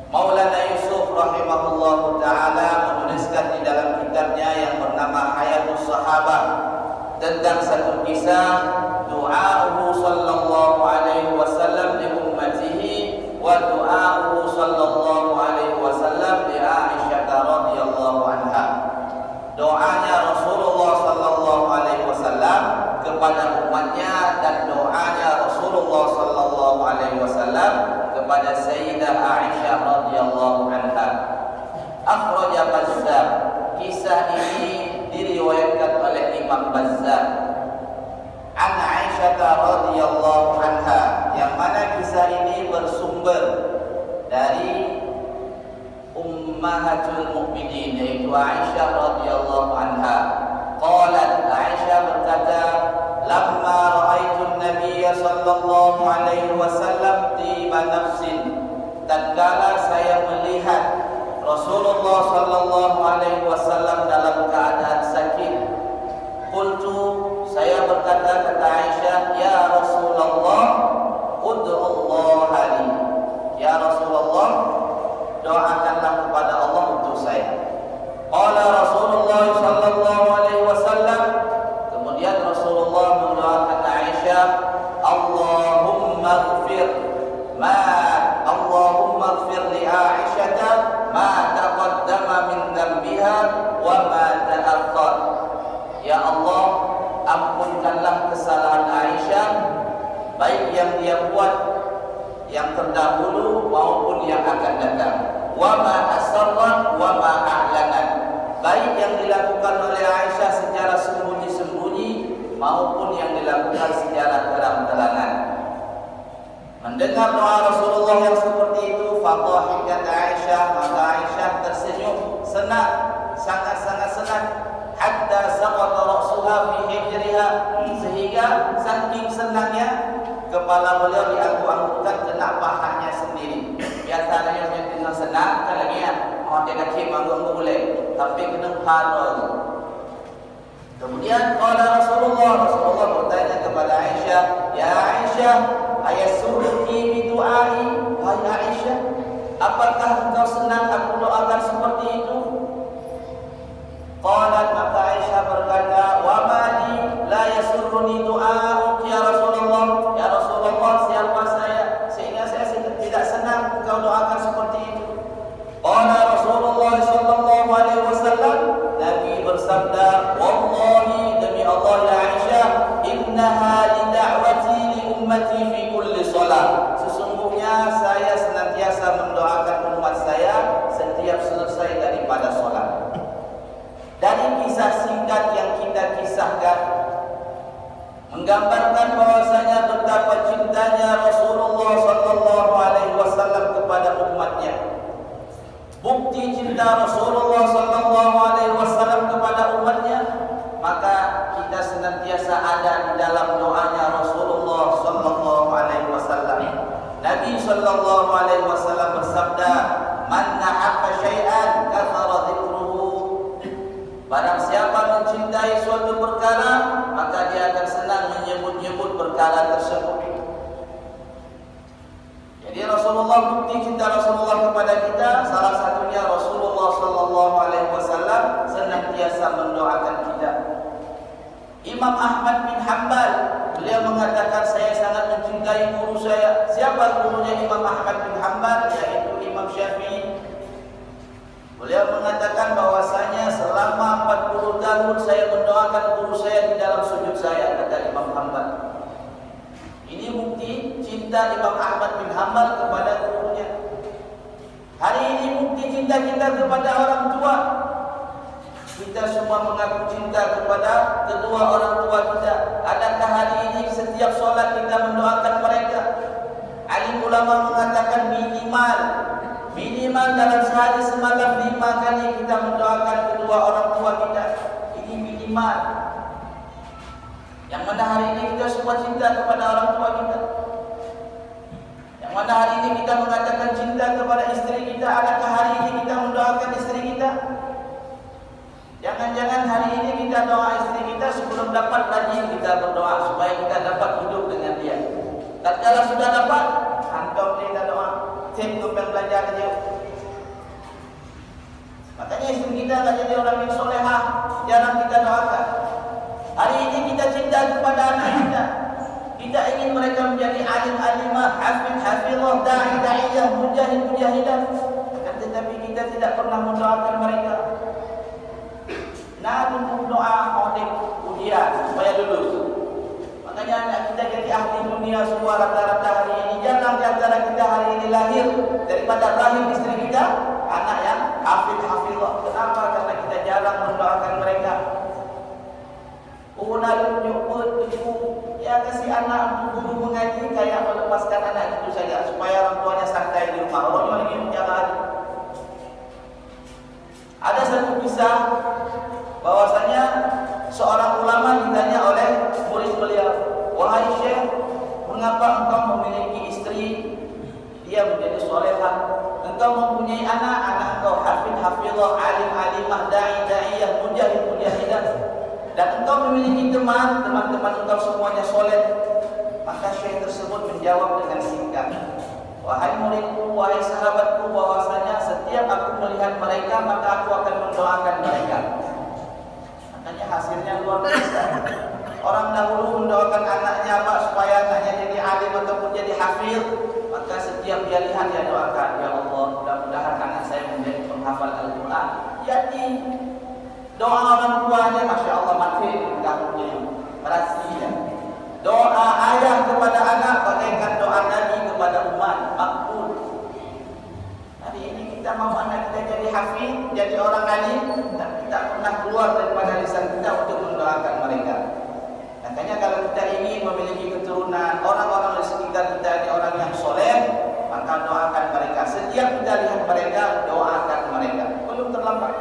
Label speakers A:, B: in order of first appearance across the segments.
A: Maulana Yusuf rahimahullahu ta'ala menuliskan di dalam kitabnya yang bernama Hayatus Sahabah tentang satu kisah du'a'uhu sallallahu alaihi wasallam li ummatihi wa du'a'uhu sallallahu alaihi wasallam li Aisyah radhiyallahu anha. Doanya Rasulullah sallallahu alaihi wasallam kepada umatnya dan doanya Rasulullah sallallahu alaihi wasallam kepada Sayyidah Aisyah radhiyallahu anha. Akhraja Bazzar. Kisah ini diriwayatkan oleh Imam Bazzar. An Aisyah radhiyallahu anha, yang mana kisah ini bersumber dari Ummahatul Mukminin, yaitu Aisyah radhiyallahu anha. Qalat, Aisyah berkata, lamma ra'aitu an-nabiy sallallahu alaihi wasallam tiba nafsin, tatkala saya melihat Rasulullah sallallahu alaihi wasallam dalam keadaan sakit, qultu, saya berkata, kata Aisyah, ya Rasulullah, ud'ullah li, ya Rasulullah, doakanlah kepada Allah untuk saya. Qala Rasulullah sallallahu alaihi wasallam, kemudian Rasulullah mendoakan Aisyah, Allahumma ighfir li Aisyah ma taqaddama min dhanbiha wa ma ta'akhkhar. Ya Allah, ampunkanlah kesalahan Aisyah, baik yang dia buat yang terdahulu maupun yang akan datang. Wa ma asarra wa ma a'lanat, baik yang dilakukan oleh Aisyah secara sembunyi-sembunyi maupun yang dilakukan secara terang-terangan. Mendengar doa Rasulullah yang seperti itu, fadhahikat Aisyah, maka Aisyah tersenyum senang, sangat-sangat senang, hatta saqata ra'suha fi hijriha, sehingga saking senangnya kepala beliau diangkut-angkutkan kena pahanya sendiri. Biasanya yang tengah senang kan lagi ya, tidak kecil angkut boleh, tapi kena paha. Kemudian Rasulullah bertanya kepada Aisyah, ya Aisyah, ayasurruki bi du'ai, wahai Aisyah, apakah engkau senang aku doakan seperti itu? Qalat, maka Aisyah berkata, wa ma li la yasurruni du'a'uk ya Rasulullah, ya Rasulullah, siapa saya sehingga saya tidak senang engkau doakan seperti itu? Qala Rasulullah sallallahu alaihi wasallam, Nabi bersabda, wallahi, demi Allah ya Aisyah, innaha li da'wati li ummati fi kulli salat, sesungguhnya saya senantiasa mendoakan umat saya setiap selesai daripada salat. Dari kisah singkat yang kita kisahkan menggambarkan bahwasanya betapa cintanya Rasulullah sallallahu alaihi wasallam kepada umatnya. Bukti cinta Rasulullah sallallahu alaihi wasallam kepada umatnya, maka kita senantiasa ada di dalam doanya Rasulullah sallallahu alaihi wasallam. Nabi sallallahu alaihi wasallam bersabda, "Man nahabba syai'an kathara dzikruhu." Barang siapa mencintai suatu perkara, maka dia akan senang menyebut-nyebut perkara tersebut. Jadi Rasulullah, bukti cinta Rasulullah kepada kita, salah satunya Rasulullah sallallahu alaihi wasallam senantiasa mendoakan kita. Imam Ahmad bin Hanbal, beliau mengatakan, saya sangat mencintai guru saya. Siapa gurunya Imam Ahmad bin Hanbal? Yaitu Imam Syafi'i. Beliau mengatakan bahwasanya selama 40 tahun saya mendoakan guru saya di dalam sujud saya, kata Imam Hanbal. Ini bukti cinta Imam Ahmad bin Hanbal kepada gurunya. Hari ini bukti cinta kita kepada orang tua. Kita semua mengaku cinta kepada kedua orang tua kita. Adakah hari ini setiap solat kita mendoakan mereka? Alim ulama mengatakan minimal dalam sehari semalam 5 kali kita mendoakan kedua orang tua kita. Ini minimal. Yang mana hari ini kita semua cinta kepada orang tua kita. Yang mana hari ini kita mengatakan cinta kepada istri kita. Adakah hari ini kita mendoakan istri kita? Jangan-jangan hari ini kita doa istri kita, sebelum dapat rajin kita berdoa supaya kita dapat hidup dengan dia. Tatkala sudah dapat, hantam kita doa. tim yang belajar dia. Makanya istri kita tak jadi orang yang solehah, jarang kita doakan. Hari ini kita cinta kepada anak kita. Kita ingin mereka menjadi alim alimah, hafid hafizah, da'i da'iyah, mujahid mujahidah. Akan tetapi kita tidak pernah mendoakan mereka. Nah, tunggu doa audit ujian supaya lulus. Makanya anak kita jadi ahli dunia semua rata-rata hari ini. Jarang di antara kita hari ini lahir daripada rahim istri kita anak yang hafid hafizah. Kenapa? Karena kita jarang mendoakan mereka. Nak jemput ibu, ya kasih anak guru mengaji kayak melepaskan anak itu saja supaya orang tuanya santai di rumah. Orang lagi menjaga. Ada satu kisah bahwasanya seorang ulama ditanya oleh murid beliau, wahai Syekh, mengapa engkau memiliki istri dia menjadi solehah, engkau mempunyai anak engkau hafid hafizah, alim alimah, da'i da'iyah, mujahid mujahidah, dan engkau memiliki teman-teman engkau semuanya soleh. Maka Syekh tersebut menjawab dengan singkat, wahai muridku, wahai sahabatku, bahwasanya setiap aku melihat mereka maka aku akan mendoakan mereka. Makanya hasilnya luar biasa. Orang dahulu mendoakan anaknya apa supaya anaknya jadi alim ataupun jadi hafid, maka setiap dia lihat dia doakan, ya Allah, mudah-mudahan anak saya menjadi penghafal Al-Quran. Jadi doa orang tuanya, masya Allah, mati kamunya rahasia. Doa ayah kepada anak bagaikan doa Nabi kepada umat, makbul. Hari ini kita mau anak kita jadi hafid, jadi orang alim, dan kita pernah keluar daripada lisan kita untuk mendoakan mereka. Makanya kalau kita ingin memiliki keturunan, orang-orang di sekitar kita ini orang yang soleh, maka doakan mereka. Setiap kita lihat mereka, doakan mereka. Belum terlambat.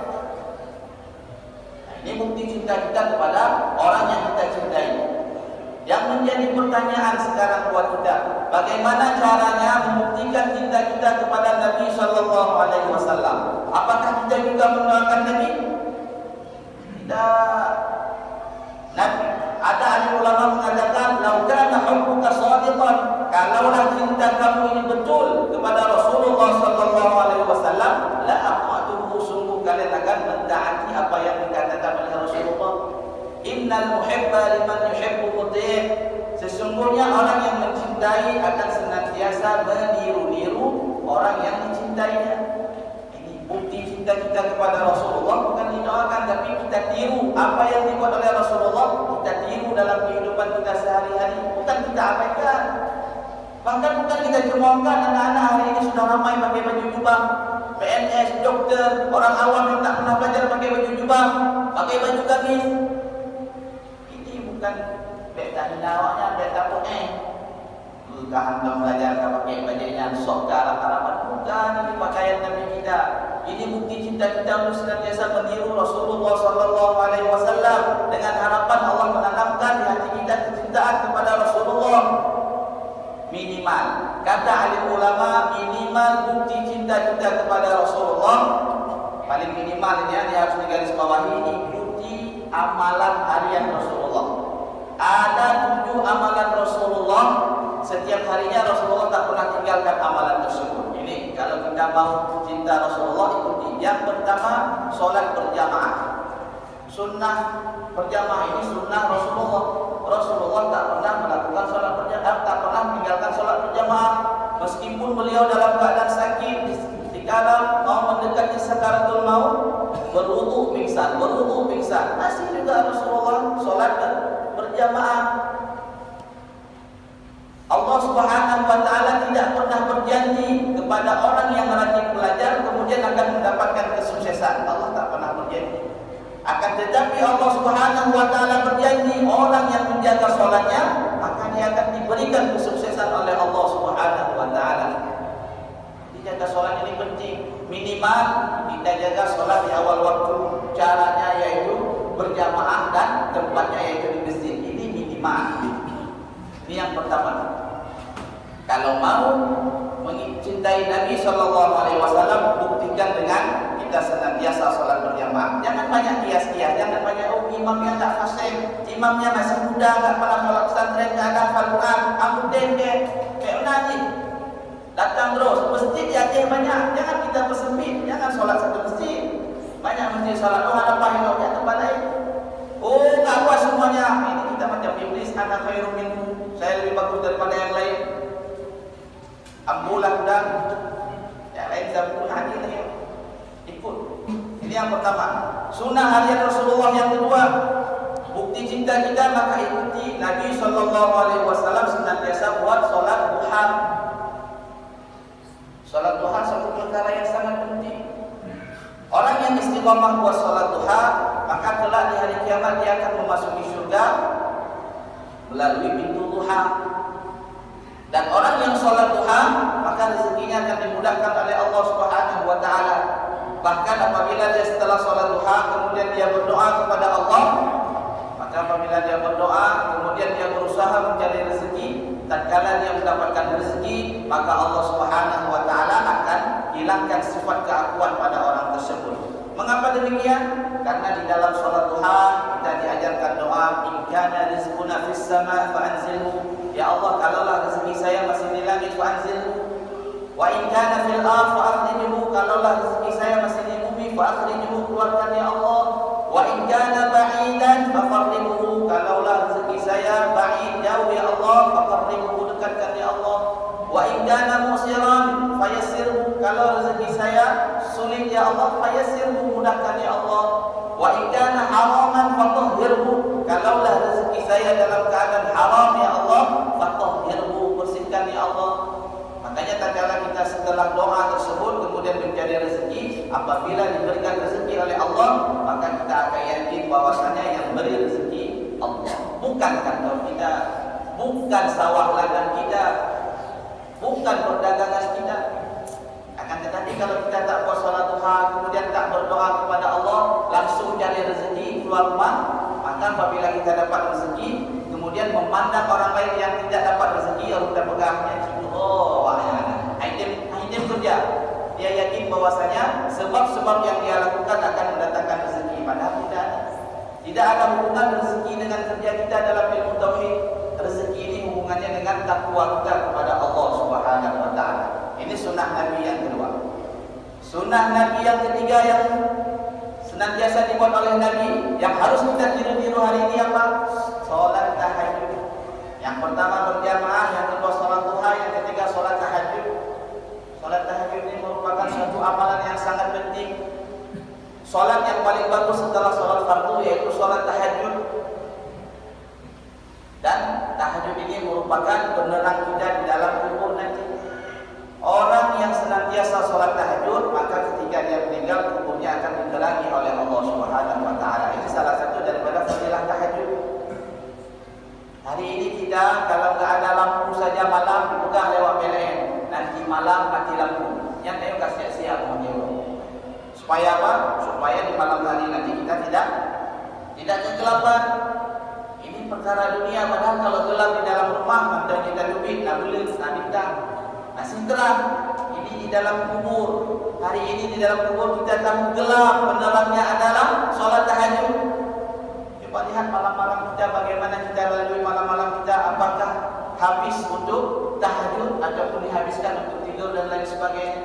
A: Ini bukti cinta kita kepada orang yang kita cintai. Yang menjadi pertanyaan sekarang buat kita, bagaimana caranya membuktikan cinta kita kepada Nabi Sallallahu Alaihi Wasallam? Apakah kita juga mendoakan Nabi? Tidak. Nabi, ada ahli ulama mengatakan, "Laukana hubbuka shadiqan," kalaulah cinta kamu ini betul kepada Rasulullah Sallallahu Alaihi Wasallam, la aqatuhu, sungguh kalian akan mentaati apa yang dikatakan oleh Rasulullah. Innal muhibba liman yuhibbu muti'. Sesungguhnya orang yang mencintai akan senantiasa meniru-niru orang yang dicintainya. Ini bukti cinta kita kepada Rasulullah, bukan didoakan tapi kita tiru apa yang dibuat oleh Rasulullah, kita tiru dalam kehidupan kita sehari-hari, bukan kita abaikan. Bahkan bukan kita cemohkan. Anak-anak hari ini sudah ramai pakai baju jubah, PNS, dokter, orang awam yang tak pernah belajar pakai baju jubah, pakai baju gamis. Bukan beta hinawanya, beta pun bukan belajar pakai bajunya sok ke arah-arah, bukan. Ini pakaian Nabi kita. Ini bukti cinta kita untuk senantiasa meniru Rasulullah Sallallahu Alaihi Wasallam, dengan harapan Allah menanamkan di hati kita kecintaan kepada Rasulullah. Minimal, kata alim ulama, minimal bukti cinta kita kepada Rasulullah paling minimal ini harus digarisbawahi, ikuti amalan harian Rasulullah. Ada 7 amalan Rasulullah, setiap harinya Rasulullah tak pernah tinggalkan amalan tersebut. Ini kalau kita mau cinta Rasulullah, ikuti. Yang pertama, solat berjamaah. Sunnah berjamaah ini sunnah Rasulullah. Rasulullah tak pernah melakukan solat berjamaah, tak pernah meninggalkan solat berjamaah. Meskipun beliau dalam keadaan sakit, dikala mau mendekati sakaratul maut, berwudu pingsan, masih juga Rasulullah solat berjamaah. Allah Subhanahu wa taala tidak pernah berjanji kepada orang yang rajin belajar kemudian akan mendapatkan kesuksesan. Allah tak pernah berjanji. Akan tetapi Allah Subhanahu wa taala berjanji orang yang menjaga salatnya maka dia akan diberikan kesuksesan oleh Allah Subhanahu wa taala. Jaga salat ini penting. Minimal kita jaga salat di awal waktu. Caranya yaitu berjamaah dan tempatnya yaitu di masjid. Ini minimal. Ini yang pertama. Kalau mau mencintai Nabi Sallallahu Alaihi Wasallam, buktikan dengan kita senantiasa salat berjamaah. Jangan banyak kias-kias, jangan banyak imamnya tak fasih, imamnya masih muda, tak pernah salat pesantren, tak hafal Quran, kayak mengaji. Datang datang terus. Masjid di Aceh banyak. Jangan kita bersempit. Jangan solat satu masjid. Banyak masjid solat. Oh, ada pahil. Ya, tempat lain. Oh, tak puas semuanya. Ini kita macam iblis. Ana khairum minhu. Saya lebih bagus daripada yang lain. Ambulah dan yang lain zabul hadis ni. Ikut. Ini yang pertama. Sunnah harian Rasulullah. Yang kedua, bukti cinta kita maka ikuti Nabi SAW senantiasa buat solat duha. Solat duha satu perkara yang sangat penting. Orang yang istiqamah buat solat duha, maka kelak di hari kiamat dia akan memasuki surga melalui pintu duha. Dan orang yang solat duha, maka rezekinya akan dimudahkan oleh Allah Subhanahu wa taala. Bahkan apabila dia setelah solat duha kemudian dia berdoa kepada Allah, maka apabila dia berdoa kemudian dia berusaha mencari rezeki, tatkala dia mendapatkan rezeki, maka Allah Subhanahu wa taala akan hilangkan sifat keakuan pada orang tersebut. Mengapa demikian? Karena di dalam salat duha kita diajarkan doa, in kana rizquna fis sama' fa'anzilhu. Ya Allah, kalaulah rezeki saya masih di langit, fa'anzilhu. Wa in kana fil ardh fa'akhrijhu. Kalaulah rezeki saya masih di bumi, fa'akhrijhu, keluarkan ya Allah. Wa in kana ba'idan faqarribhu. Kalaulah rezeki saya ba'id, jauh ya Allah, faqarribhu, dekatkan ya Allah. Wa in kana musiran fayassirhu. Kalau rezeki saya sulit ya Allah, fayassirhu, mudahkan ya Allah. Wa in kana haraman fatahhirhu. Kalaulah rezeki saya dalam keadaan haram ya Allah, fatahhirhu, bersihkan ya Allah. Makanya tatkala kita setelah doa tersebut kemudian mencari rezeki, apabila diberikan rezeki oleh Allah, maka kita akan yakin bahwasanya yang beri rezeki Allah, bukan kantor kita, bukan sawah ladang kita, bukan perdagangan kita. Akan tetapi kalau kita tak buat salat duha, kemudian tak berdoa kepada Allah, langsung cari rezeki keluar rumah, maka apabila kita dapat rezeki, kemudian memandang orang lain yang tidak dapat rezeki, orang kita pegangnya, oh, item kerja. Dia yakin bahwasanya sebab-sebab yang dia lakukan akan mendatangkan rezeki, padahal tidak ada. Tidak ada hubungan rezeki dengan kerja kita dalam ilmu tauhid. Rezeki ini hubungannya dengan takwa kita kepada Allah Subhanahu wa taala. Ini sunnah Nabi yang kedua. Sunnah Nabi yang ketiga yang senantiasa dibuat oleh Nabi, yang harus kita tiru-tiru hari ini apa? Salat tahajud. Yang pertama berjamaah, yang kedua salat duha, yang ketiga salat tahajud. Salat tahajud ini merupakan suatu amalan yang sangat penting. Salat yang paling bagus setelah salat fardu yaitu salat tahajud. Dan tahajud ini merupakan penerang kita di dalam kubur nanti. Orang yang senantiasa salat tahajud, maka ketika dia meninggal kuburnya akan diterangi oleh Allah Subhanahu wa taala. Ini salah satu daripada fadilah tahajud. Hari ini kita kalau enggak ada lampu saja malam dipegang lewat PLN. Nanti malam mati lampu. Yang ayo kasih siap menyewa. Supaya apa? Supaya di malam hari nanti kita tidak kegelapan. Ini perkara dunia, padahal kalau gelap di dalam rumah maka kita dubit, nabulis, nabitang, masih terang. Ini di dalam kubur. Hari ini di dalam kubur kita tahu gelap, penerangnya adalah salat tahajud. Coba lihat malam-malam kita, bagaimana kita lalui malam-malam kita, apakah habis untuk tahajud ataupun dihabiskan untuk tidur dan lain sebagainya.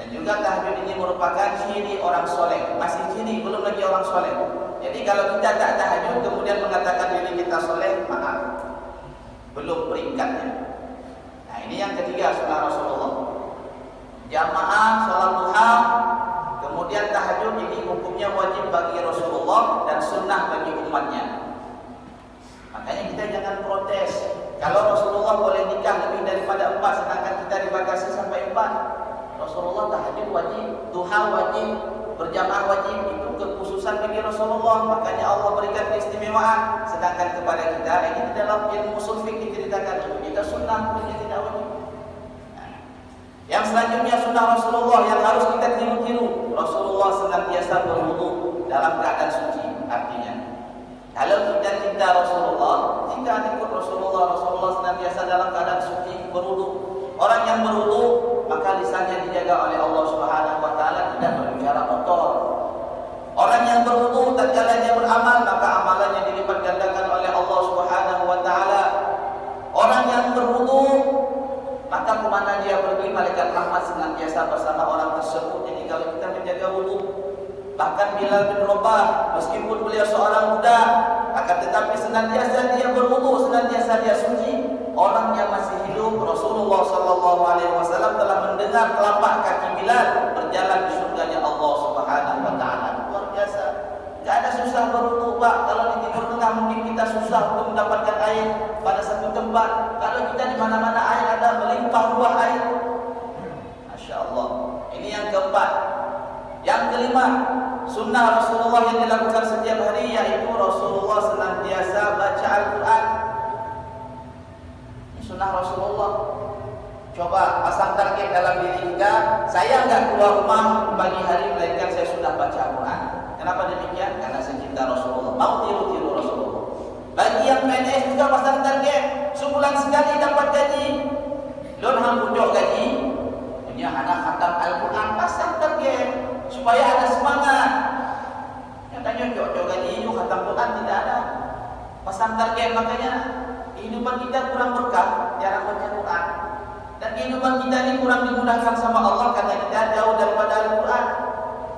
A: Dan juga tahajud ini merupakan ciri orang soleh. Masih ciri, belum lagi orang soleh. Jadi kalau kita tak tahajud kemudian mengatakan diri kita soleh, maaf, belum peringkatnya. Nah ini yang ketiga sunnah Rasulullah. Jamaah salat duha, kemudian tahajud ini hukumnya wajib bagi Rasulullah dan sunnah bagi umatnya. Makanya kita jangan protes. Kalau Rasulullah boleh nikah lebih daripada 4, sedangkan kita dibatasi sampai 4. Rasulullah tahajud wajib, duha wajib, berjamaah wajib, itu kekhususan bagi Rasulullah. Makanya Allah berikan keistimewaan. Sedangkan kepada kita ini di dalam ilmu ushul fiqh diceritakan untuk kita sunnah, punya tidak wajib. Yang selanjutnya sunnah Rasulullah yang harus kita tiru-tiru. Rasulullah senantiasa berwudu dalam keadaan suci. Artinya, kalau kita cinta Rasulullah, jika ikut Rasulullah senantiasa dalam keadaan suci, berwudu. Orang yang berwudu, maka lisannya dijaga oleh Allah Subhanahu wa taala, tidak berbicara kotor. Orang yang berwudu tatkala dia beramal, maka amalannya dilipat gandakan oleh Allah Subhanahu wa taala. Orang yang berwudu, maka kemana dia pergi senantiasa bersama orang tersebut. Jadi kalau kita menjaga wudu, bahkan Bilal bin Rabah meskipun beliau seorang budak, akan tetapi senantiasa dia berwudu, senantiasa dia suci. Orang yang masih hidup, Rasulullah sallallahu alaihi wasallam telah mendengar telapak kaki Bilal berjalan di surganya Allah Subhanahu wa taala. Luar biasa. Tidak ada susah berwudu, Pak. Kalau di Timur Tengah mungkin kita susah untuk mendapatkan air pada satu tempat. Kalau kita di mana-mana air ada, melimpah ruah air. Masya Allah. Ini yang keempat. Yang kelima, sunnah Rasulullah yang dilakukan setiap hari, yaitu Rasulullah senantiasa baca Al-Quran. Ini sunnah Rasulullah. Coba pasang target dalam diri kita, saya enggak keluar rumah pagi hari melainkan saya sudah baca Al-Quran. Kenapa demikian? Karena saya cinta Rasulullah. Mau tiru-tiru Rasulullah. Bagi yang PNS juga pasang target, sebulan sekali dapat gaji. Don hang pucuk gaji, punya anak khatam Al-Quran, pasang target supaya ada semangat. Yang tanya cocok gaji itu khatam Quran tidak ada. Pasang target, makanya kehidupan kita kurang berkah, jarang baca Quran. Dan kehidupan kita ini kurang dimudahkan sama Allah karena kita jauh daripada Al-Quran.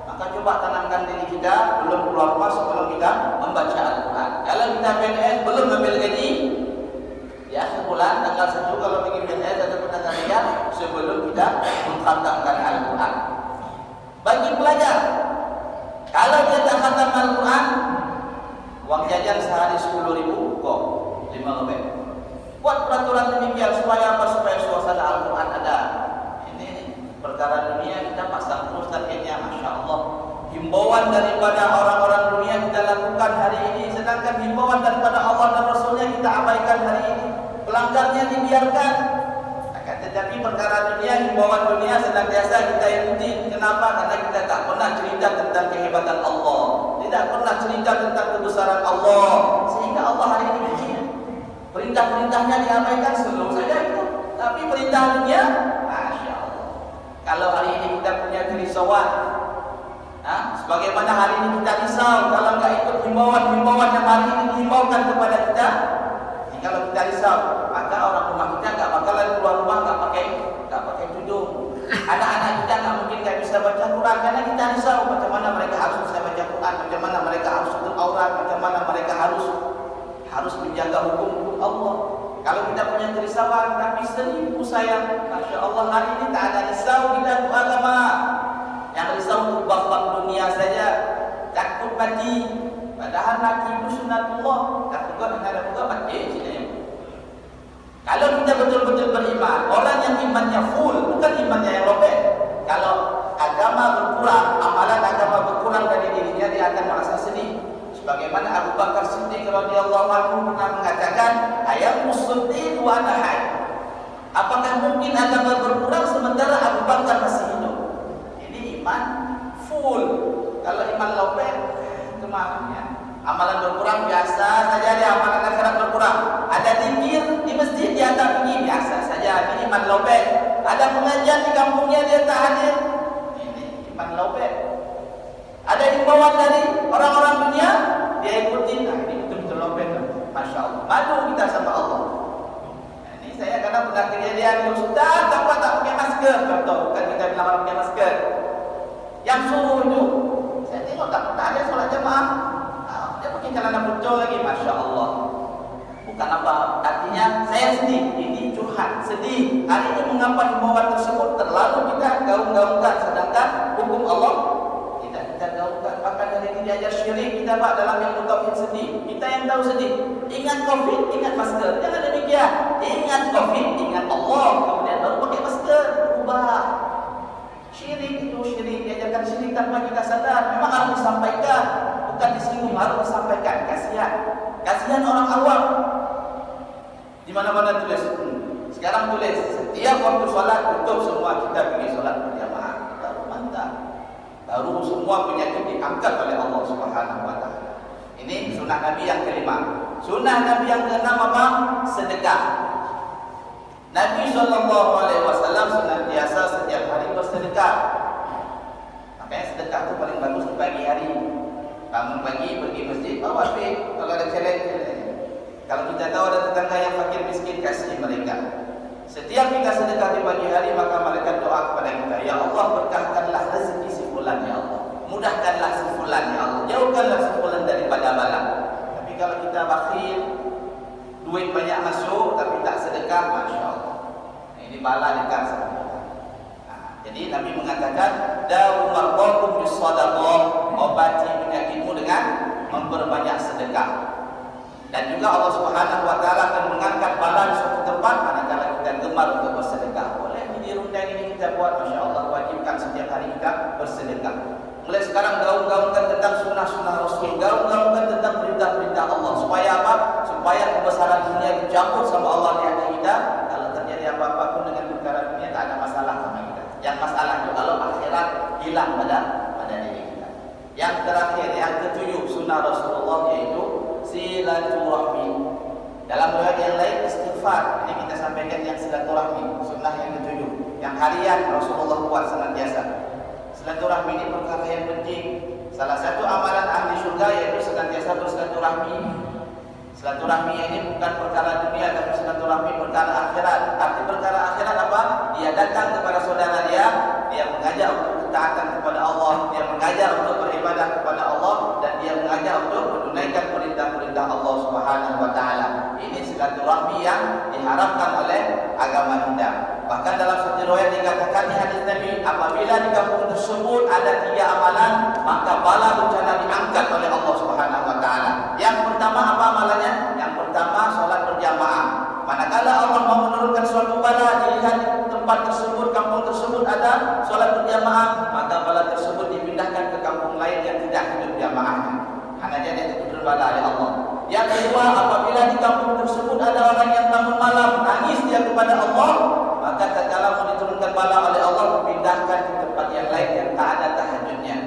A: Maka coba tanamkan diri kita belum keluar rumah sebelum kita membaca Al-Quran. Kalau kita PNS belum ambil gaji, ya sebulan tanggal 1 kalau bikin PNS atau tanggal 3 sebelum kita mengkhatamkan Al-Quran. Bagi pelajar, kalau dia tak khatam Al-Quran, uang jajan sehari 10.000 kok 5 lebih. Buat peraturan demikian supaya apa? Supaya suasana Al-Quran ada. Ini perkara dunia kita pasang terus targetnya, Masya Allah. Himbauan daripada orang-orang dunia kita lakukan hari ini, sedangkan himbauan daripada Allah dan Rasulnya kita abaikan hari ini. Pelanggarnya dibiarkan. Akan tetapi perkara dunia, himbauan dunia senantiasa kita ikuti. Kenapa? Karena kita tak pernah cerita tentang kehebatan Allah, tidak pernah cerita tentang kebesaran Allah, sehingga Allah hari ini benci. Perintah-perintahnya diabaikan, seluruh saja itu. Tapi perintah dunia, Masya Allah. Kalau hari ini kita punya kerisauan, sebagaimana hari ini kita risau kalau enggak ikut himbauan-himbauan yang hari ini dihimbaukan kepada kita, kalau kita risau, maka orang rumah kita enggak bakalan keluar rumah enggak pakai tudung. Anak-anak kita enggak mungkin enggak bisa baca Quran karena kita risau macam mana mereka harus bisa baca Quran, macam mana mereka harus tutup aurat, macam mana mereka harus menjaga hukum Allah. Kalau kita punya kerisauan, tapi 1000 sayang, Masya Allah, hari ini tak ada risau kita untuk agama. Yang risau untuk bab dunia saja, takut mati. Padahal mati itu sunatullah. Takut ada juga mati. Kalau kita betul-betul beriman, orang yang imannya full, bukan imannya yang lobek. Kalau agama berkurang, amalan agama berkurang dari dirinya, dia akan merasa sedih. Sebagaimana Abu Bakar Siddiq radhiyallahu anhu pernah mengatakan, ayam musuddin wa ana hayy. Apakah mungkin agama berkurang sementara Abu Bakar masih hidup? Ini iman full. Kalau iman lobek, kemana? Amalan berkurang biasa saja, dia amalan akhirat berkurang. Ada zikir di masjid dia tak pergi, biasa saja. Ini iman lobek. Ada pengajian di kampungnya dia tak hadir. Ini iman lobek. Ada himbauan dari orang-orang dunia, dia ikutin. Nah, ini betul-betul lobek. Masya Allah. Malu kita sama Allah. Nah, ini saya kadang pernah kejadian, Ustaz, tak pakai masker. Contoh, bukan kita bilang orang pakai masker. Yang suruh itu, saya tengok tak pernah ada solat jemaah. Dia pakai celana pucuk lagi, Masya Allah. Bukan apa, artinya saya sedih. Ini curhat, sedih. Hari ini mengapa himbauan tersebut terlalu kita gaung-gaungkan, sedangkan hukum Allah kita gaungkan. Bahkan hari ini diajar syirik kita, Pak, dalam yang tauhid sedih. Kita yang tahu sedih. Ingat Covid, ingat masker. Jangan demikian. Ingat Covid, ingat Allah. Kemudian baru pakai masker. Ubah. Syirik itu syirik. Diajarkan syirik tanpa kita sadar. Memang harus disampaikan. Bukan disinggung, harus disampaikan. Kasihan. Kasihan orang awam. Di mana-mana tulis. Sekarang tulis. Setiap waktu sholat, tutup semua kita pergi sholat berjamaah. Baru mantap. Baru semua penyakit diangkat oleh Allah Subhanahu wa taala. Ini sunnah Nabi yang kelima. Sunnah Nabi yang keenam apa? Sedekah. Nabi SAW senantiasa setiap hari bersedekah. Makanya sedekah itu paling bagus di pagi hari. Bangun pagi pergi masjid, bawa duit. Kalau ada challenge. Kalau kita tahu ada tetangga yang fakir miskin, kasih mereka. Setiap kita sedekah di pagi hari, maka malaikat doa kepada kita, ya Allah berkahkanlah rezeki si fulan ya Allah, mudahkanlah si fulan ya Allah, jauhkanlah si fulan daripada bala. Tapi kalau kita bakhil, duit banyak masuk tapi tak sedekah, masya Allah, ini bala dekat sama kita. Jadi Nabi mengatakan, dawu mardakum bisadaqah, obati penyakitmu dengan memperbanyak sedekah. Dan juga Allah Subhanahu wa taala akan mengangkat bala di suatu tempat manakala kita gemar untuk bersedekah. Boleh di rundang ini kita buat, masya-Allah, wajibkan setiap hari kita bersedekah. Mulai sekarang gaung-gaungkan tentang sunnah-sunnah Rasul, gaung-gaungkan tentang perintah-perintah Allah. Supaya apa? Supaya kebesaran dunia dicampur sama Allah di hati kita. Kalau terjadi apa-apa pun dengan perkara dunia, tak ada masalah sama kita. Yang masalah itu kalau akhirat hilang pada diri kita. Yang terakhir, yang ketujuh sunnah Rasulullah, yaitu silaturahmi. Dalam riwayat yang lain istighfar. Ini kita sampaikan yang silaturahmi, sunnah yang ketujuh, yang harian Rasulullah buat senantiasa. Silaturahmi ini perkara yang penting. Salah satu amalan ahli surga yaitu senantiasa bersilaturahmi. Silaturahmi ini bukan perkara dunia, tapi silaturahmi perkara akhirat. Arti perkara akhirat apa? Dia datang kepada saudara dia mengajak untuk ketaatan kepada Allah, dia mengajak untuk beribadah kepada Allah, dan dia mengajak untuk menunaikan perintah-perintah Allah Subhanahu wa taala. Ini silaturahmi yang diharapkan oleh agama kita. Bahkan dalam satu riwayat dikatakan di hadis Nabi, apabila di kampung tersebut ada 3 amalan, maka bala bencana diangkat oleh Allah Subhanahu wa taala. Yang pertama apa amalannya? Yang pertama salat berjamaah. Manakala Allah mau menurunkan suatu bala, dilihat di tempat tersebut, kampung tersebut ada salat berjamaah, maka bala tersebut dipindahkan ke kampung lain yang tidak hidup jamaahnya. Hanya jadi itu berbala oleh Allah. Yang kedua, apabila di kampung tersebut ada orang yang bangun malam, nangis dia kepada Allah, maka tatkala mau diturunkan bala oleh Allah, dipindahkan ke tempat yang lain yang tak ada tahajudnya.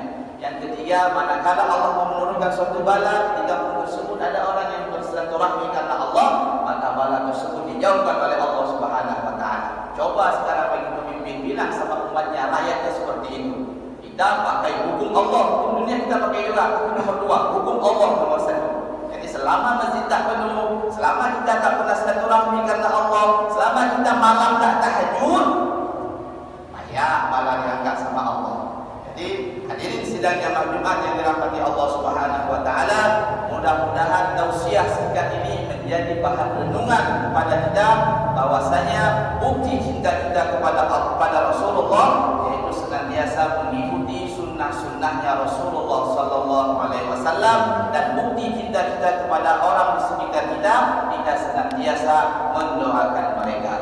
A: Yang ketiga, manakala Allah mau menurunkan suatu bala, di kampung tersebut ada orang yang bersilaturahmi karena Allah, maka bala tersebut dijauhkan oleh Allah Subhanahu wa taala. Coba sekarang bagi pemimpin bilang sama umatnya, rakyatnya seperti itu. Kita pakai hukum Allah, hukum dunia kita pakai juga, hukum nomor 2, hukum Allah nomor 1. Jadi selama masjid tak penuh, selama kita tak pernah silaturahmi karena Allah, selama kita malam tak tahajud, maya bala diangkat sama Allah. Jadi hadirin sidang jamaah Jumat yang dirahmati Allah Subhanahu wa taala, mudah-mudahan tausiah singkat ini menjadi bahan renungan kepada kita bahwasanya bukti cinta kita kepada Rasulullah yaitu senantiasa mengikuti sunnah-sunnahnya Rasulullah sallallahu alaihi wasallam, dan bukti cinta kita kepada orang di sekitar kita senantiasa mendoakan mereka.